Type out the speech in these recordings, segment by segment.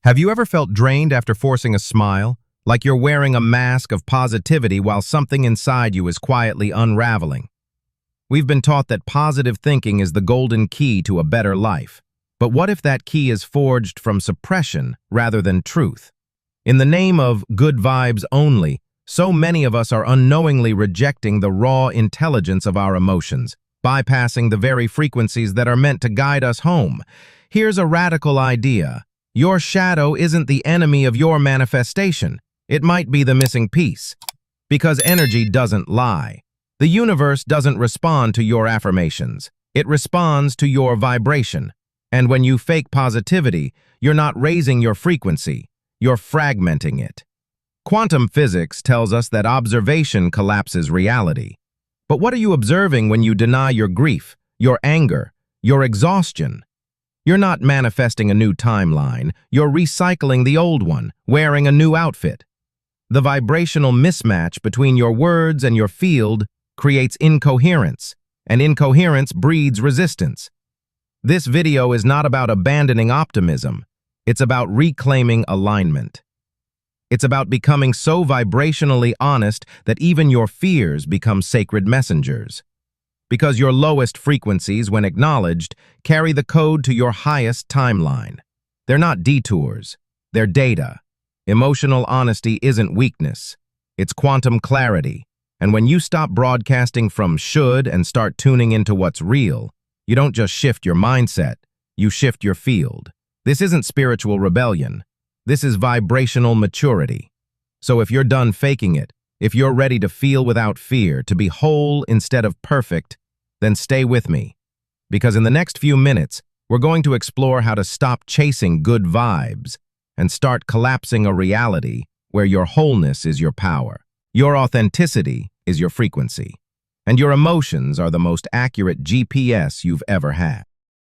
Have you ever felt drained after forcing a smile? Like you're wearing a mask of positivity while something inside you is quietly unraveling? We've been taught that positive thinking is the golden key to a better life. But what if that key is forged from suppression rather than truth? In the name of good vibes only, so many of us are unknowingly rejecting the raw intelligence of our emotions, bypassing the very frequencies that are meant to guide us home. Here's a radical idea. Your shadow isn't the enemy of your manifestation. It might be the missing piece. Because energy doesn't lie. The universe doesn't respond to your affirmations. It responds to your vibration. And when you fake positivity, you're not raising your frequency. You're fragmenting it. Quantum physics tells us that observation collapses reality. But what are you observing when you deny your grief, your anger, your exhaustion? You're not manifesting a new timeline. You're recycling the old one, wearing a new outfit. The vibrational mismatch between your words and your field creates incoherence, and incoherence breeds resistance. This video is not about abandoning optimism. It's about reclaiming alignment. It's about becoming so vibrationally honest that even your fears become sacred messengers. Because your lowest frequencies, when acknowledged, carry the code to your highest timeline. They're not detours, they're data. Emotional honesty isn't weakness, it's quantum clarity. And when you stop broadcasting from should and start tuning into what's real, you don't just shift your mindset, you shift your field. This isn't spiritual rebellion. This is vibrational maturity. So if you're done faking it, if you're ready to feel without fear, to be whole instead of perfect, then stay with me. Because in the next few minutes, we're going to explore how to stop chasing good vibes and start collapsing a reality where your wholeness is your power, your authenticity is your frequency, and your emotions are the most accurate GPS you've ever had.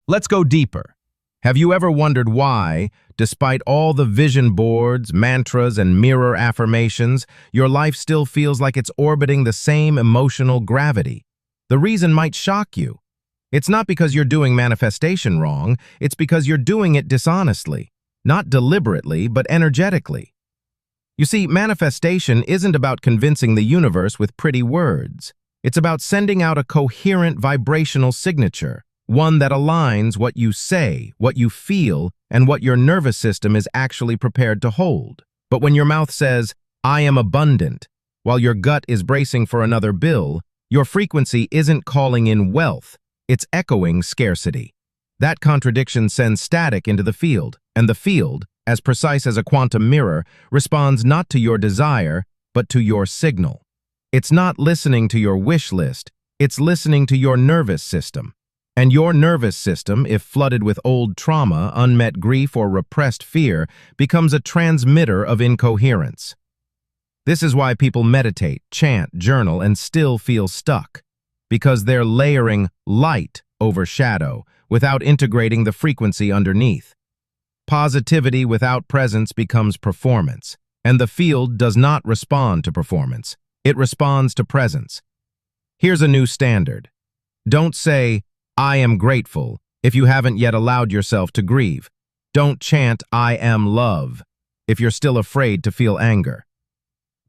Let's go deeper. Have you ever wondered why, despite all the vision boards, mantras, and mirror affirmations, your life still feels like it's orbiting the same emotional gravity? The reason might shock you. It's not because you're doing manifestation wrong, it's because you're doing it dishonestly. Not deliberately, but energetically. You see, manifestation isn't about convincing the universe with pretty words. It's about sending out a coherent vibrational signature, one that aligns what you say, what you feel, and what your nervous system is actually prepared to hold. But when your mouth says, "I am abundant," while your gut is bracing for another bill, your frequency isn't calling in wealth, it's echoing scarcity. That contradiction sends static into the field, and the field, as precise as a quantum mirror, responds not to your desire, but to your signal. It's not listening to your wish list, it's listening to your nervous system. And your nervous system, if flooded with old trauma, unmet grief, or repressed fear, becomes a transmitter of incoherence. This is why people meditate, chant, journal, and still feel stuck. Because they're layering light over shadow, without integrating the frequency underneath. Positivity without presence becomes performance, and the field does not respond to performance. It responds to presence. Here's a new standard. Don't say, "I am grateful," if you haven't yet allowed yourself to grieve. Don't chant, "I am love," if you're still afraid to feel anger.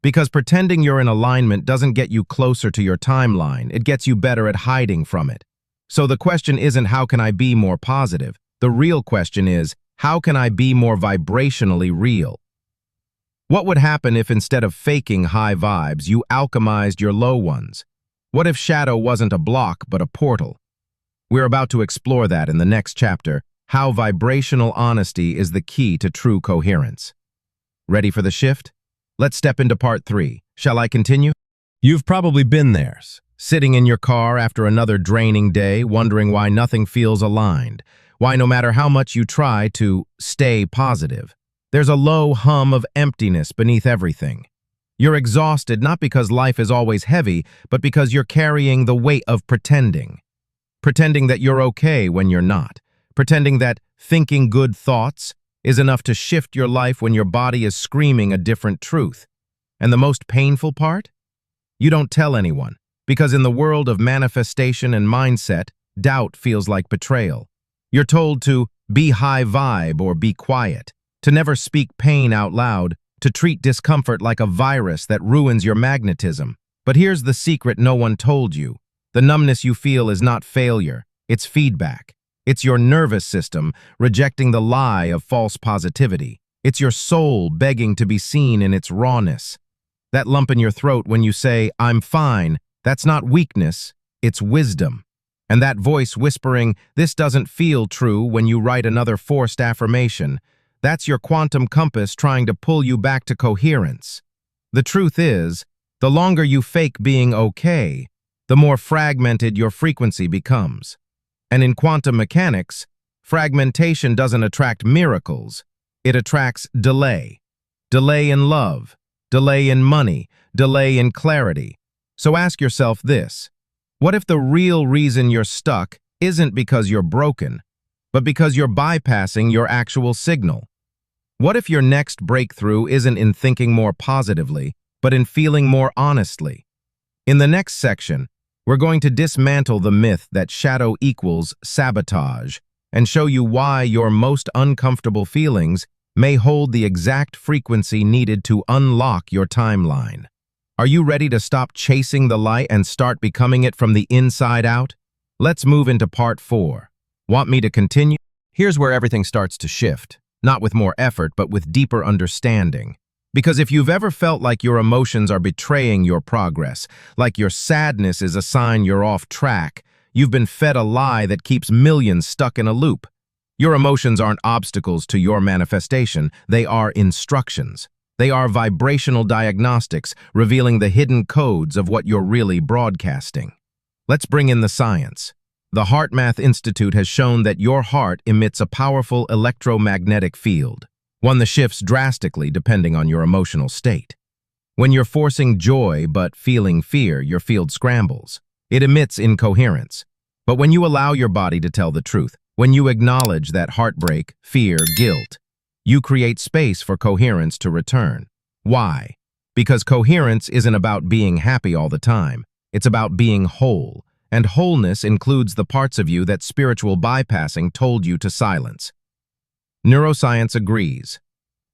Because pretending you're in alignment doesn't get you closer to your timeline, it gets you better at hiding from it. So the question isn't, how can I be more positive? The real question is, how can I be more vibrationally real? What would happen if instead of faking high vibes, you alchemized your low ones? What if shadow wasn't a block, but a portal? We're about to explore that in the next chapter, how vibrational honesty is the key to true coherence. Ready for the shift? Let's step into part 3. Shall I continue? You've probably been there, sitting in your car after another draining day, wondering why nothing feels aligned, why no matter how much you try to stay positive, there's a low hum of emptiness beneath everything. You're exhausted not because life is always heavy, but because you're carrying the weight of pretending. Pretending that you're okay when you're not. Pretending that thinking good thoughts is enough to shift your life when your body is screaming a different truth. And the most painful part? You don't tell anyone, because in the world of manifestation and mindset, doubt feels like betrayal. You're told to be high vibe or be quiet, to never speak pain out loud, to treat discomfort like a virus that ruins your magnetism. But here's the secret no one told you. The numbness you feel is not failure, it's feedback. It's your nervous system rejecting the lie of false positivity. It's your soul begging to be seen in its rawness. That lump in your throat when you say, "I'm fine," that's not weakness, it's wisdom. And that voice whispering, "This doesn't feel true," when you write another forced affirmation, that's your quantum compass trying to pull you back to coherence. The truth is, the longer you fake being okay, the more fragmented your frequency becomes. And in quantum mechanics, fragmentation doesn't attract miracles. It attracts delay. Delay in love, delay in money, delay in clarity. So ask yourself this: what if the real reason you're stuck isn't because you're broken, but because you're bypassing your actual signal? What if your next breakthrough isn't in thinking more positively, but in feeling more honestly? In the next section, we're going to dismantle the myth that shadow equals sabotage and show you why your most uncomfortable feelings may hold the exact frequency needed to unlock your timeline. Are you ready to stop chasing the light and start becoming it from the inside out? Let's move into part 4. Want me to continue? Here's where everything starts to shift, not with more effort, but with deeper understanding. Because if you've ever felt like your emotions are betraying your progress, like your sadness is a sign you're off track, you've been fed a lie that keeps millions stuck in a loop. Your emotions aren't obstacles to your manifestation, they are instructions. They are vibrational diagnostics, revealing the hidden codes of what you're really broadcasting. Let's bring in the science. The HeartMath Institute has shown that your heart emits a powerful electromagnetic field, one that shifts drastically depending on your emotional state. When you're forcing joy but feeling fear, your field scrambles. It emits incoherence. But when you allow your body to tell the truth, when you acknowledge that heartbreak, fear, guilt, you create space for coherence to return. Why? Because coherence isn't about being happy all the time. It's about being whole. And wholeness includes the parts of you that spiritual bypassing told you to silence. Neuroscience agrees.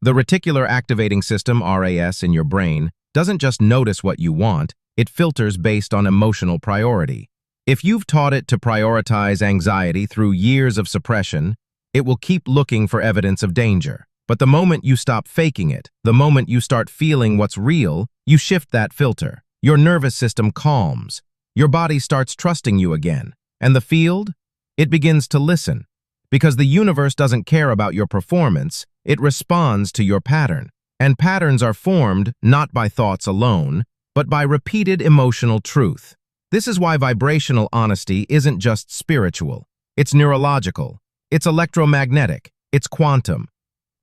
The reticular activating system, RAS, in your brain doesn't just notice what you want, it filters based on emotional priority. If you've taught it to prioritize anxiety through years of suppression, it will keep looking for evidence of danger. But the moment you stop faking it, the moment you start feeling what's real, you shift that filter. Your nervous system calms. Your body starts trusting you again. And the field? It begins to listen. Because the universe doesn't care about your performance, it responds to your pattern. And patterns are formed not by thoughts alone, but by repeated emotional truth. This is why vibrational honesty isn't just spiritual. It's neurological. It's electromagnetic. It's quantum.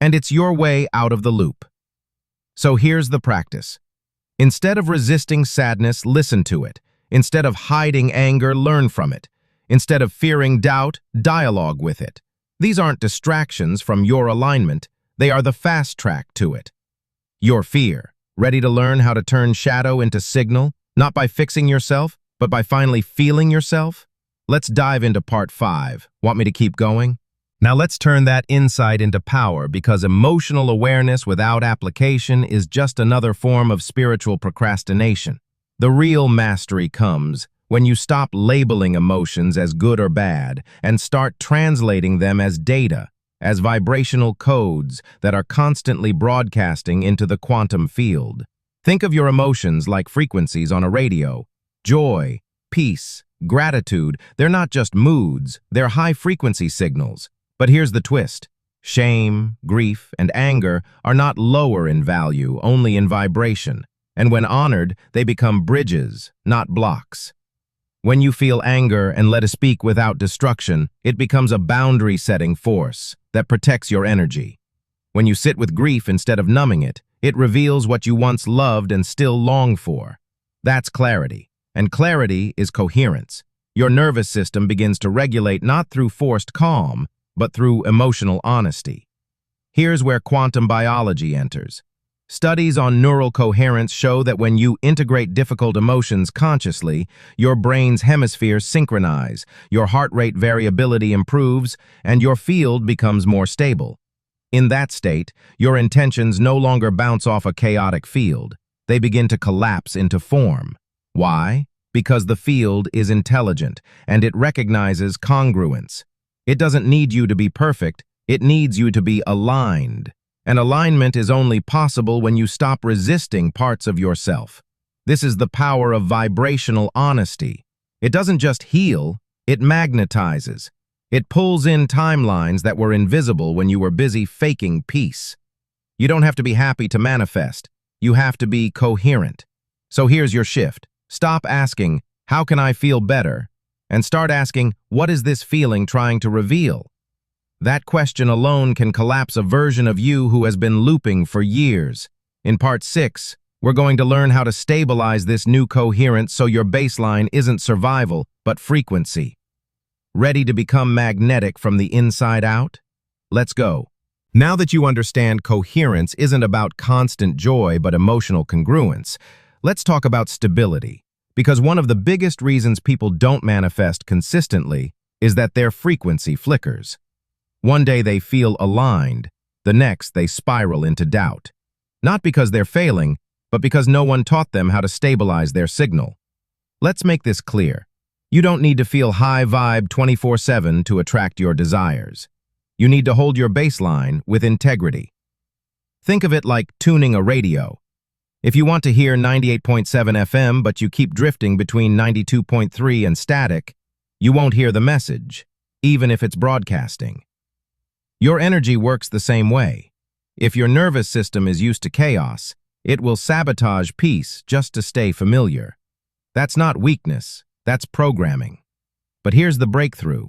And it's your way out of the loop. So here's the practice. Instead of resisting sadness, listen to it. Instead of hiding anger, learn from it. Instead of fearing doubt, dialogue with it. These aren't distractions from your alignment. They are the fast track to it. Your fear. Ready to learn how to turn shadow into signal? Not by fixing yourself, but by finally feeling yourself? Let's dive into part 5. Want me to keep going? Now let's turn that insight into power, because emotional awareness without application is just another form of spiritual procrastination. The real mastery comes when you stop labeling emotions as good or bad and start translating them as data, as vibrational codes that are constantly broadcasting into the quantum field. Think of your emotions like frequencies on a radio. Joy, peace, gratitude, they're not just moods, they're high-frequency signals. But here's the twist. Shame, grief, and anger are not lower in value, only in vibration. And when honored, they become bridges, not blocks. When you feel anger and let it speak without destruction, it becomes a boundary-setting force that protects your energy. When you sit with grief instead of numbing it, it reveals what you once loved and still long for. That's clarity. And clarity is coherence. Your nervous system begins to regulate not through forced calm, but through emotional honesty. Here's where quantum biology enters. Studies on neural coherence show that when you integrate difficult emotions consciously, your brain's hemispheres synchronize, your heart rate variability improves, and your field becomes more stable. In that state, your intentions no longer bounce off a chaotic field. They begin to collapse into form. Why? Because the field is intelligent, and it recognizes congruence. It doesn't need you to be perfect, it needs you to be aligned. And alignment is only possible when you stop resisting parts of yourself. This is the power of vibrational honesty. It doesn't just heal, it magnetizes. It pulls in timelines that were invisible when you were busy faking peace. You don't have to be happy to manifest. You have to be coherent. So here's your shift. Stop asking, how can I feel better? And start asking, what is this feeling trying to reveal? That question alone can collapse a version of you who has been looping for years. In part 6, we're going to learn how to stabilize this new coherence so your baseline isn't survival, but frequency. Ready to become magnetic from the inside out? Let's go. Now that you understand coherence isn't about constant joy but emotional congruence, let's talk about stability. Because one of the biggest reasons people don't manifest consistently is that their frequency flickers. One day they feel aligned, the next they spiral into doubt. Not because they're failing, but because no one taught them how to stabilize their signal. Let's make this clear. You don't need to feel high vibe 24/7 to attract your desires. You need to hold your baseline with integrity. Think of it like tuning a radio. If you want to hear 98.7 FM but you keep drifting between 92.3 and static, you won't hear the message, even if it's broadcasting. Your energy works the same way. If your nervous system is used to chaos, it will sabotage peace just to stay familiar. That's not weakness. That's programming. But here's the breakthrough.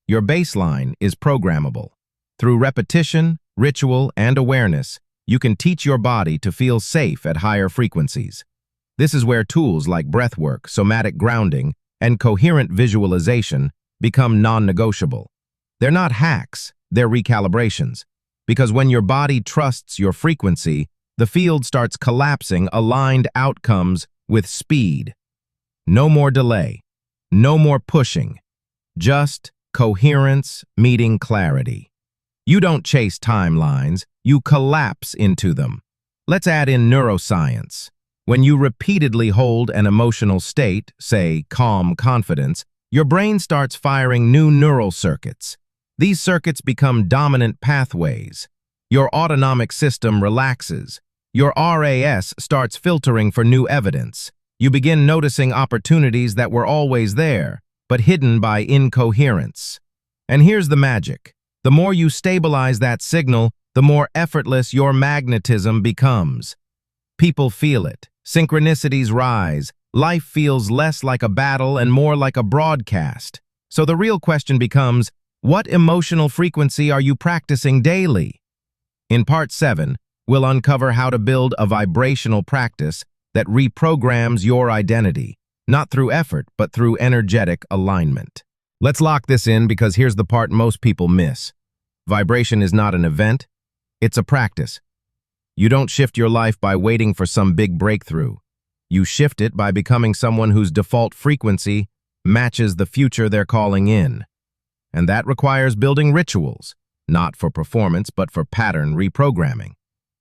Your baseline is programmable. Through repetition, ritual, and awareness, you can teach your body to feel safe at higher frequencies. This is where tools like breathwork, somatic grounding, and coherent visualization become non-negotiable. They're not hacks, they're recalibrations. Because when your body trusts your frequency, the field starts collapsing aligned outcomes with speed. No more delay. No more pushing. Just coherence meeting clarity. You don't chase timelines, you collapse into them. Let's add in neuroscience. When you repeatedly hold an emotional state, say calm confidence, your brain starts firing new neural circuits. These circuits become dominant pathways. Your autonomic system relaxes. Your RAS starts filtering for new evidence. You begin noticing opportunities that were always there, but hidden by incoherence. And here's the magic. The more you stabilize that signal, the more effortless your magnetism becomes. People feel it. Synchronicities rise. Life feels less like a battle and more like a broadcast. So the real question becomes, what emotional frequency are you practicing daily? In part 7, we'll uncover how to build a vibrational practice that reprograms your identity, not through effort, but through energetic alignment. Let's lock this in because here's the part most people miss. Vibration is not an event, it's a practice. You don't shift your life by waiting for some big breakthrough. You shift it by becoming someone whose default frequency matches the future they're calling in. And that requires building rituals, not for performance, but for pattern reprogramming.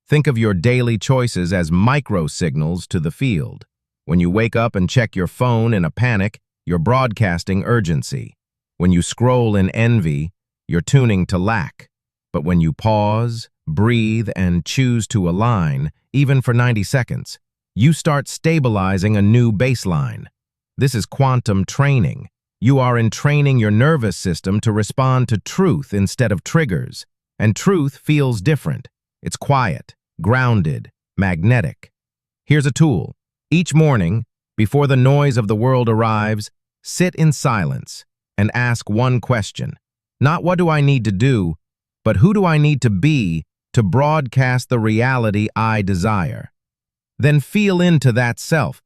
Think of your daily choices as micro-signals to the field. When you wake up and check your phone in a panic, you're broadcasting urgency. When you scroll in envy, you're tuning to lack. But when you pause, breathe, and choose to align, even for 90 seconds, you start stabilizing a new baseline. This is quantum training. You are entraining your nervous system to respond to truth instead of triggers. And truth feels different. It's quiet, grounded, magnetic. Here's a tool. Each morning, before the noise of the world arrives, sit in silence and ask one question. Not what do I need to do, but who do I need to be to broadcast the reality I desire? Then feel into that self.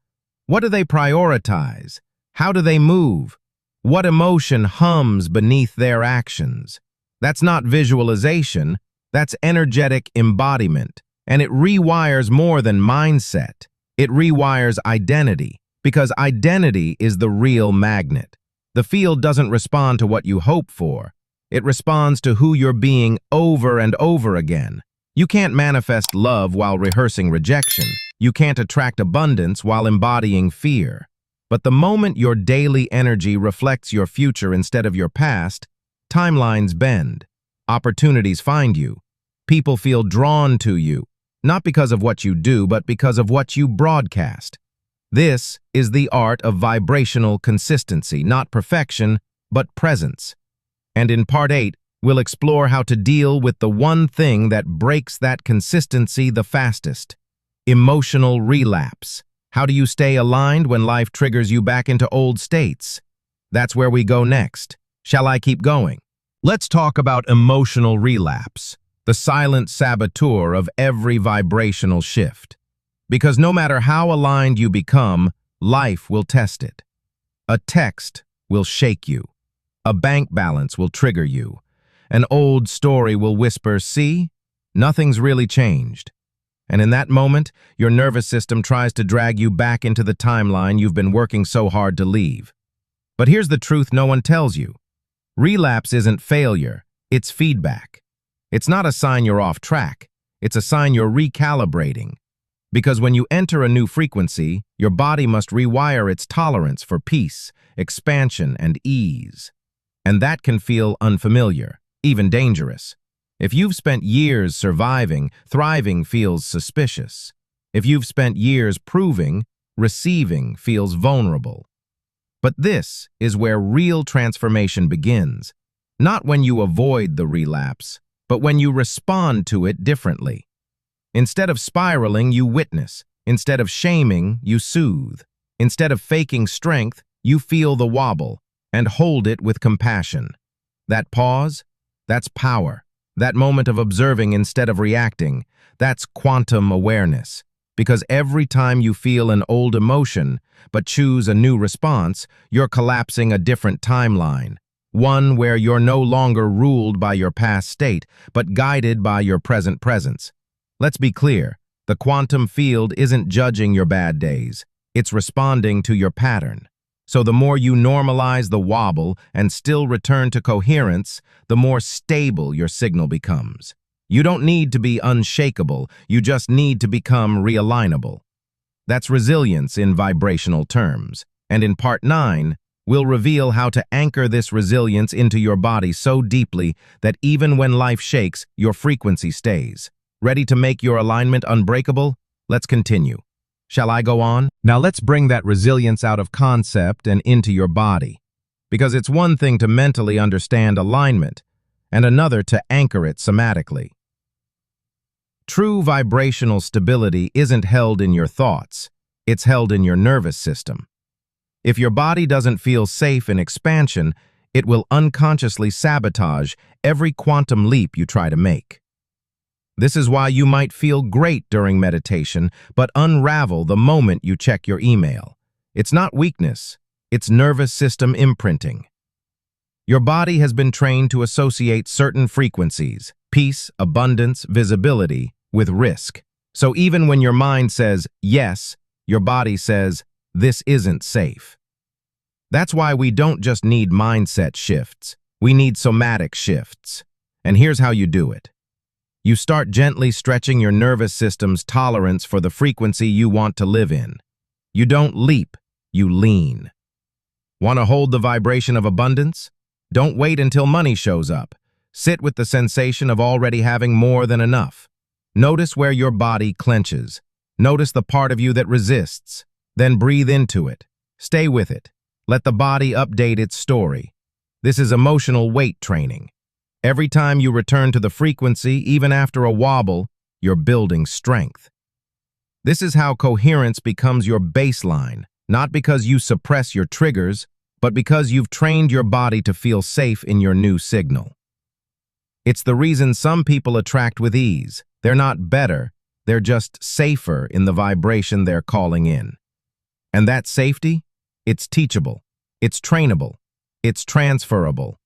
What do they prioritize? How do they move? What emotion hums beneath their actions? That's not visualization, that's energetic embodiment. And it rewires more than mindset. It rewires identity, because identity is the real magnet. The field doesn't respond to what you hope for. It responds to who you're being over and over again. You can't manifest love while rehearsing rejection. You can't attract abundance while embodying fear. But the moment your daily energy reflects your future instead of your past, timelines bend. Opportunities find you. People feel drawn to you, not because of what you do, but because of what you broadcast. This is the art of vibrational consistency, not perfection, but presence. And in Part 8, we'll explore how to deal with the one thing that breaks that consistency the fastest: emotional relapse. How do you stay aligned when life triggers you back into old states? That's where we go next. Shall I keep going? Let's talk about emotional relapse, the silent saboteur of every vibrational shift. Because no matter how aligned you become, life will test it. A text will shake you. A bank balance will trigger you. An old story will whisper, "See, nothing's really changed." And in that moment, your nervous system tries to drag you back into the timeline you've been working so hard to leave. But here's the truth no one tells you. Relapse isn't failure, it's feedback. It's not a sign you're off track, it's a sign you're recalibrating. Because when you enter a new frequency, your body must rewire its tolerance for peace, expansion, and ease. And that can feel unfamiliar, even dangerous. If you've spent years surviving, thriving feels suspicious. If you've spent years proving, receiving feels vulnerable. But this is where real transformation begins. Not when you avoid the relapse, but when you respond to it differently. Instead of spiraling, you witness. Instead of shaming, you soothe. Instead of faking strength, you feel the wobble and hold it with compassion. That pause, that's power. That moment of observing instead of reacting, that's quantum awareness. Because every time you feel an old emotion, but choose a new response, you're collapsing a different timeline. One where you're no longer ruled by your past state, but guided by your present presence. Let's be clear, the quantum field isn't judging your bad days. It's responding to your pattern. So the more you normalize the wobble and still return to coherence, the more stable your signal becomes. You don't need to be unshakable, you just need to become realignable. That's resilience in vibrational terms. And in Part 9, we'll reveal how to anchor this resilience into your body so deeply that even when life shakes, your frequency stays. Ready to make your alignment unbreakable? Let's continue. Shall I go on? Now let's bring that resilience out of concept and into your body. Because it's one thing to mentally understand alignment, and another to anchor it somatically. True vibrational stability isn't held in your thoughts, it's held in your nervous system. If your body doesn't feel safe in expansion, it will unconsciously sabotage every quantum leap you try to make. This is why you might feel great during meditation, but unravel the moment you check your email. It's not weakness, it's nervous system imprinting. Your body has been trained to associate certain frequencies, peace, abundance, visibility, with risk. So even when your mind says, yes, your body says, this isn't safe. That's why we don't just need mindset shifts, we need somatic shifts. And here's how you do it. You start gently stretching your nervous system's tolerance for the frequency you want to live in. You don't leap, you lean. Want to hold the vibration of abundance? Don't wait until money shows up. Sit with the sensation of already having more than enough. Notice where your body clenches. Notice the part of you that resists. Then breathe into it. Stay with it. Let the body update its story. This is emotional weight training. Every time you return to the frequency, even after a wobble, you're building strength. This is how coherence becomes your baseline, not because you suppress your triggers, but because you've trained your body to feel safe in your new signal. It's the reason some people attract with ease. They're not better, they're just safer in the vibration they're calling in. And that safety? It's teachable, it's trainable, it's transferable.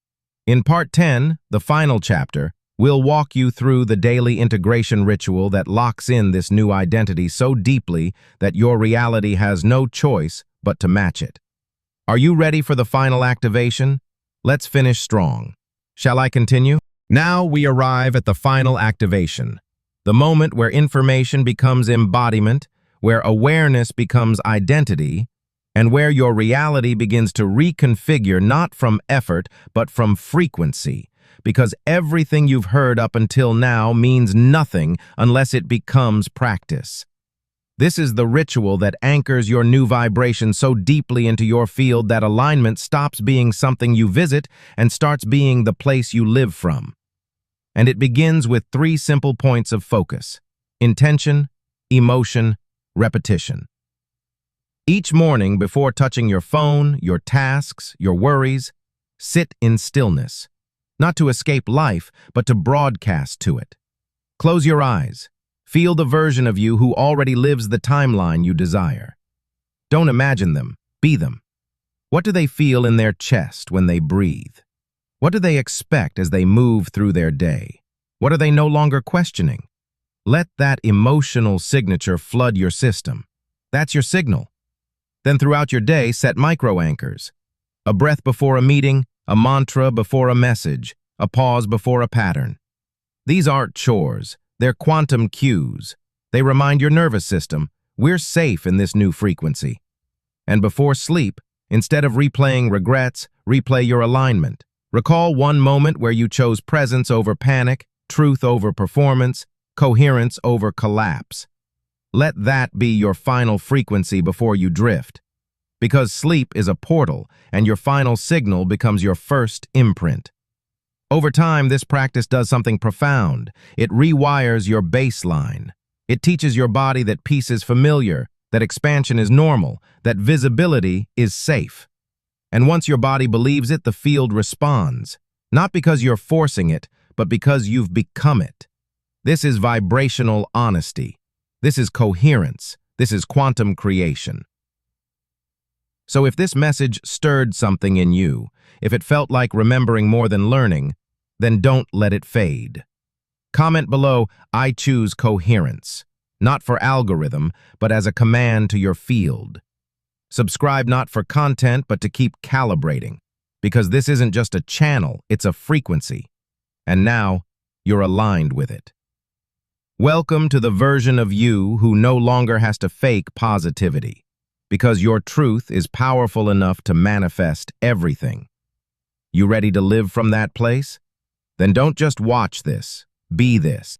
In Part 10, the final chapter, we'll walk you through the daily integration ritual that locks in this new identity so deeply that your reality has no choice but to match it. Are you ready for the final activation? Let's finish strong. Shall I continue? Now we arrive at the final activation, the moment where information becomes embodiment, where awareness becomes identity, and where your reality begins to reconfigure not from effort but from frequency, because everything you've heard up until now means nothing unless it becomes practice. This is the ritual that anchors your new vibration so deeply into your field that alignment stops being something you visit and starts being the place you live from. And it begins with 3 simple points of focus: intention, emotion, repetition. Each morning, before touching your phone, your tasks, your worries, sit in stillness, not to escape life, but to broadcast to it. Close your eyes. Feel the version of you who already lives the timeline you desire. Don't imagine them, be them. What do they feel in their chest when they breathe? What do they expect as they move through their day? What are they no longer questioning? Let that emotional signature flood your system. That's your signal. Then throughout your day, set micro-anchors. A breath before a meeting, a mantra before a message, a pause before a pattern. These aren't chores. They're quantum cues. They remind your nervous system, we're safe in this new frequency. And before sleep, instead of replaying regrets, replay your alignment. Recall one moment where you chose presence over panic, truth over performance, coherence over collapse. Let that be your final frequency before you drift. Because sleep is a portal, and your final signal becomes your first imprint. Over time, this practice does something profound. It rewires your baseline. It teaches your body that peace is familiar, that expansion is normal, that visibility is safe. And once your body believes it, the field responds. Not because you're forcing it, but because you've become it. This is vibrational honesty. This is coherence. This is quantum creation. So if this message stirred something in you, if it felt like remembering more than learning, then don't let it fade. Comment below, I choose coherence, not for algorithm, but as a command to your field. Subscribe not for content, but to keep calibrating, because this isn't just a channel, it's a frequency. And now, you're aligned with it. Welcome to the version of you who no longer has to fake positivity, because your truth is powerful enough to manifest everything. You ready to live from that place? Then don't just watch this, be this.